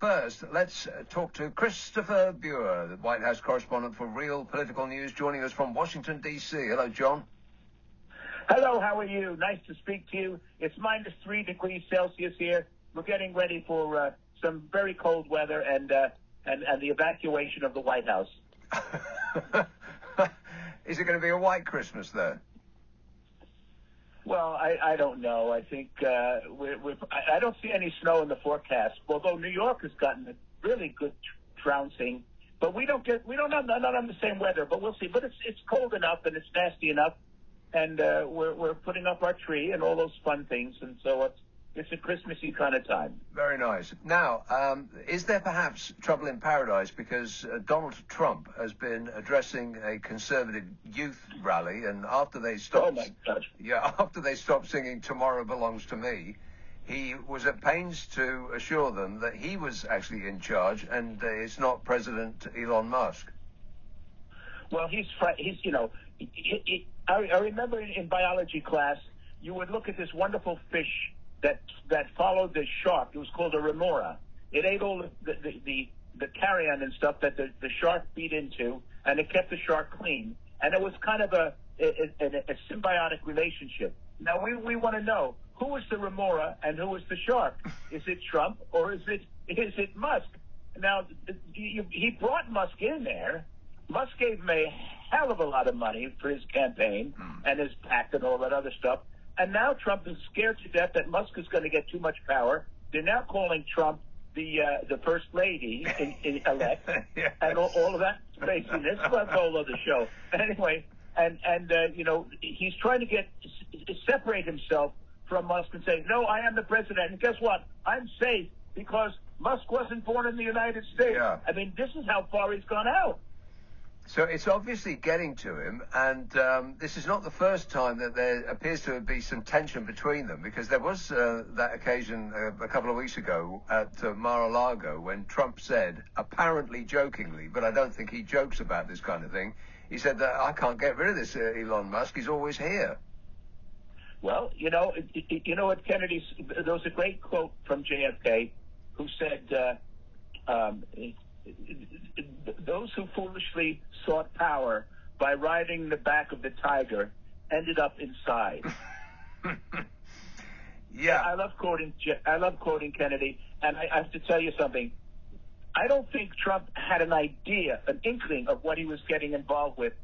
first, let's talk to Christopher Bua, the White House correspondent for Real Political News, joining us from Washington, D.C. Hello, John. Hello, how are you? Nice to speak to you. It's -3 degrees Celsius here. We're getting ready for some very cold weather and the evacuation of the White House. Is it going to be a white Christmas there? Well, I don't know. I think I don't see any snow in the forecast. Although New York has gotten a really good trouncing, but we don't have the same weather. But we'll see. But it's cold enough and it's nasty enough, and we're putting up our tree and all those fun things, and so it's a Christmassy kind of time. Very nice. Now, is there perhaps trouble in paradise because Donald Trump has been addressing a conservative youth rally, and after they stopped, oh my gosh, after they stopped singing "Tomorrow Belongs to Me," he was at pains to assure them that he was actually in charge, and it's not President Elon Musk. Well, he's I remember in biology class, you would look at this wonderful fish that followed the shark. It was called a remora. It ate all the carrion and stuff that the shark beat into, and it kept the shark clean. And it was kind of a symbiotic relationship. Now we want to know, who was the remora and who was the shark? Is it Trump or is it Musk? Now he brought Musk in there. Musk gave him a hell of a lot of money for his campaign and his PAC and all that other stuff. And now Trump is scared to death that Musk is going to get too much power. They're now calling Trump the first lady elect, yes. And all of that craziness. That's a whole other show. Anyway, and he's trying to separate himself from Musk and say, no, I am the president. And guess what? I'm safe because Musk wasn't born in the United States. Yeah. I mean, this is how far he's gone out. So it's obviously getting to him, and this is not the first time that there appears to be some tension between them, because there was that occasion a couple of weeks ago at Mar-a-Lago when Trump said, apparently jokingly, but I don't think he jokes about this kind of thing, he said that I can't get rid of this Elon Musk, he's always here. Well, at Kennedy's, there was a great quote from JFK who said, those who foolishly sought power by riding the back of the tiger ended up inside. Yeah, I love quoting Kennedy, and I have to tell you something. I don't think Trump had an idea, an inkling of what he was getting involved with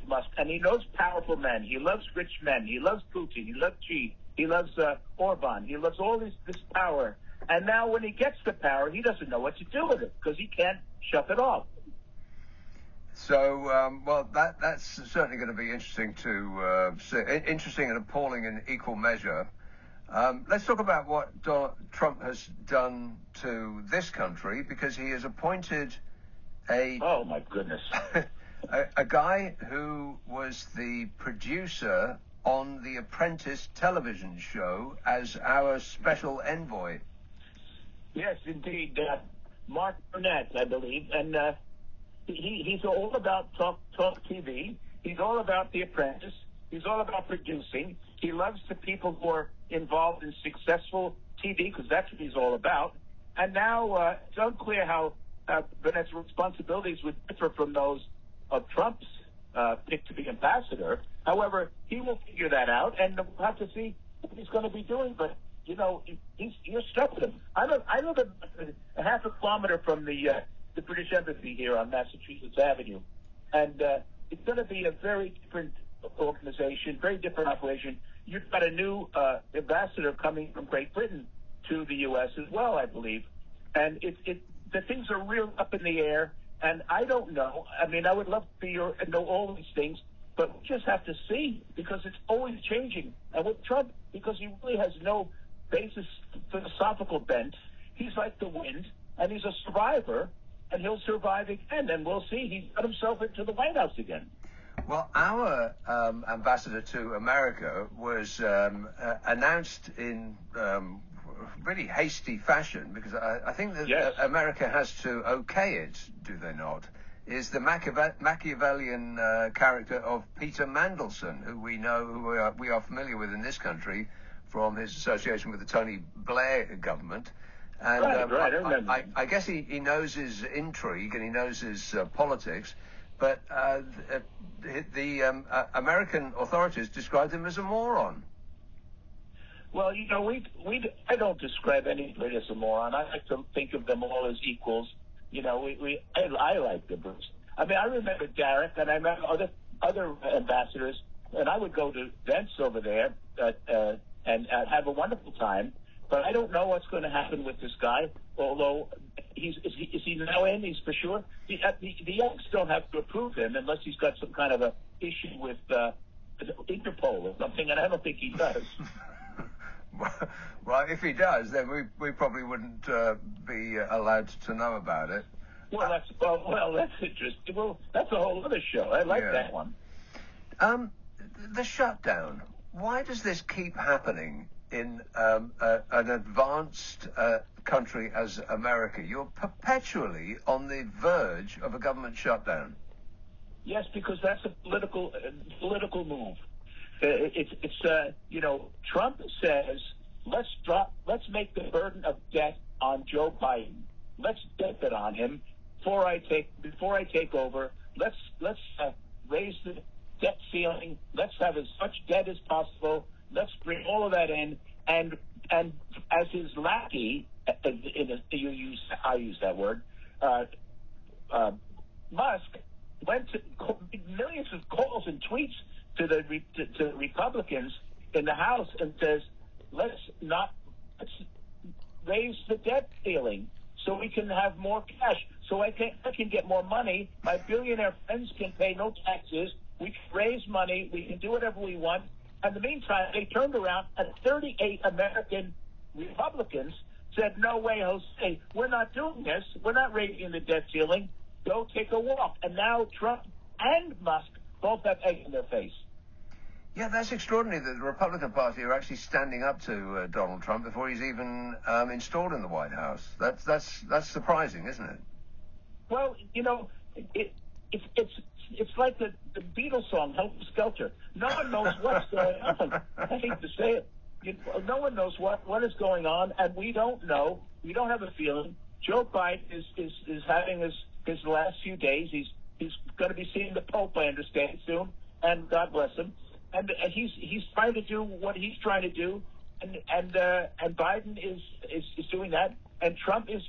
Musk. And he knows powerful men. He loves rich men. He loves Putin. He loves Xi. He loves Orban. He loves all this power. And now when he gets the power, he doesn't know what to do with it because he can't shut it off. So, well, that's certainly going to be interesting to see. Interesting and appalling in equal measure. Let's talk about what Trump has done to this country, because he has appointed oh my goodness, a guy who was the producer on the Apprentice television show as our special envoy. Yes, indeed. Mark Burnett, I believe. And he's all about talk TV. He's all about The Apprentice. He's all about producing. He loves the people who are involved in successful TV, because that's what he's all about. And now it's unclear how Burnett's responsibilities would differ from those of Trump's pick to be ambassador. However, he will figure that out, and we'll have to see what he's going to be doing. But you're stuck with him. I live a half a kilometer from the British Embassy here on Massachusetts Avenue, and it's going to be a very different organization, very different operation. You've got a new ambassador coming from Great Britain to the U.S. as well, I believe, and the things are real up in the air, and I don't know. I mean, I would love to know all these things, but we just have to see, because it's always changing. And with Trump, because he really has no basis philosophical bent, he's like the wind, and he's a survivor, and he'll survive again, and we'll see. He's got himself into the White House again. Well, our ambassador to America was announced in really hasty fashion, because I think that yes. America has to okay it, do they not? Is the Machiavellian character of Peter Mandelson, who we are familiar with in this country from his association with the Tony Blair government. And Right, I remember. I guess he knows his intrigue and he knows his politics, but the American authorities described him as a moron. Well, I don't describe anybody as a moron. I like to think of them all as equals. I like the Bruce. I mean, I remember Derek, and I remember other ambassadors, and I would go to events over there and have a wonderful time. But I don't know what's going to happen with this guy. Although is he now in? He's for sure. The Yanks don't have to approve him unless he's got some kind of a issue with Interpol or something, and I don't think he does. Well, if he does, then we probably wouldn't be allowed to know about it. Well, that's interesting. Well, that's a whole other show. I like that one. The shutdown. Why does this keep happening in an advanced country as America? You're perpetually on the verge of a government shutdown. Yes, because that's a political move. Trump says, let's make the burden of debt on Joe Biden. Let's dip it on him before I take over. Let's raise the debt ceiling. Let's have as much debt as possible. Let's bring all of that in. And as his lackey, I use that word, Musk went to millions of calls and tweets to the Republicans in the House and says, let's raise the debt ceiling so we can have more cash, so I can get more money. My billionaire friends can pay no taxes. We can raise money. We can do whatever we want. In the meantime, they turned around and 38 American Republicans said, no way, Jose, we're not doing this. We're not raising the debt ceiling. Go take a walk. And now Trump and Musk both have egg in their face. Yeah, that's extraordinary that the Republican Party are actually standing up to Donald Trump before he's even installed in the White House. That's surprising, isn't it? Well, it's like the Beatles song, Helter Skelter. No one knows what's going on. I hate to say it. No one knows what is going on, and we don't know. We don't have a feeling. Joe Biden is having his last few days. He's going to be seeing the Pope, I understand, soon, and God bless him. And he's trying to do what he's trying to do, and Biden is doing that, and Trump is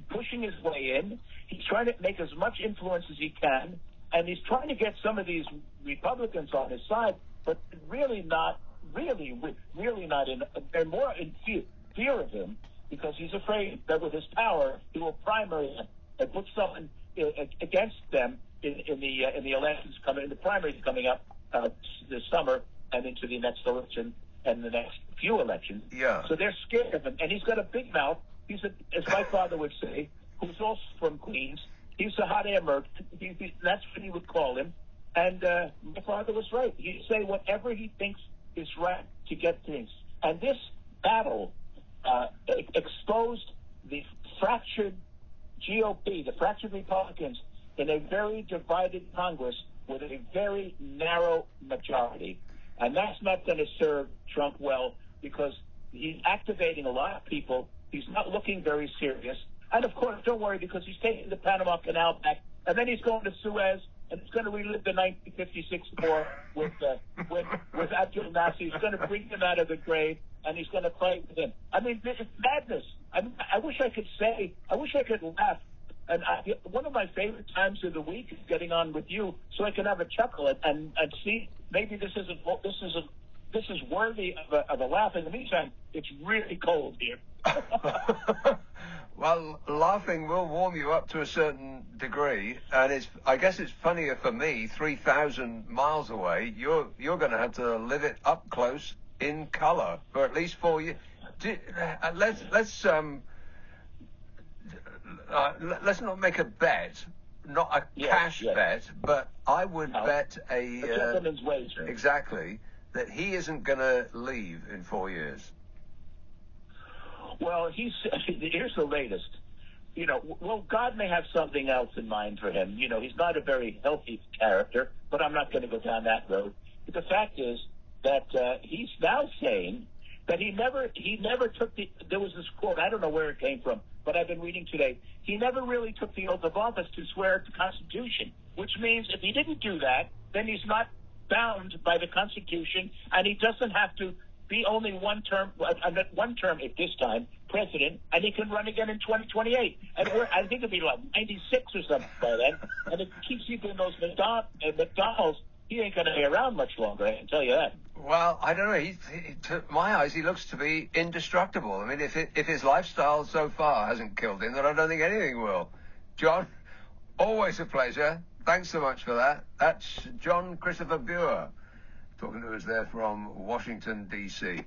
pushing his way in. He's trying to make as much influence as he can, and he's trying to get some of these Republicans on his side, but really not in. They're more in fear of him because he's afraid that with his power he will primary them and put someone against them in the elections in the primaries coming up this summer and into the next election and the next few elections. Yeah. So they're scared of him, and he's got a big mouth. He's as my father would say, who's also from Queens. He's a hot air merchant. That's what he would call him. And my father was right. He'd say whatever he thinks is right to get things. And this battle exposed the fractured GOP, the fractured Republicans, in a very divided Congress with a very narrow majority. And that's not going to serve Trump well because he's activating a lot of people. He's not looking very serious. And, of course, don't worry because he's taking the Panama Canal back, and then he's going to Suez, and he's going to relive the 1956 war with Abdul Nasser. He's going to bring him out of the grave, and he's going to fight with him. I mean, this is madness. I wish I could laugh. And one of my favorite times of the week is getting on with you, so I can have a chuckle and see maybe this is worthy of a laugh. In the meantime, it's really cold here. Well, laughing will warm you up to a certain degree, and I guess it's funnier for me. 3,000 miles away, you're going to have to live it up close in color for at least 4 years. Let's not make a bet, not a cash bet, but I would bet a gentleman's wager. Exactly, that he isn't going to leave in 4 years. Well, here's the latest. God may have something else in mind for him. He's not a very healthy character, but I'm not going to go down that road. But the fact is that he's now saying that he never took there was this quote, I don't know where it came from, but I've been reading today. He never really took the oath of office to swear at the Constitution, which means if he didn't do that, then he's not bound by the Constitution, and he doesn't have to be only one term at this time, president, and he can run again in 2028. And I think it'll be like 96 or something by then. And if he keeps doing those McDonald's, he ain't going to be around much longer, I can tell you that. Well, I don't know. To my eyes, he looks to be indestructible. I mean, if his lifestyle so far hasn't killed him, then I don't think anything will. John, always a pleasure. Thanks so much for that. That's Jon-Christopher Bua talking to us there from Washington, D.C.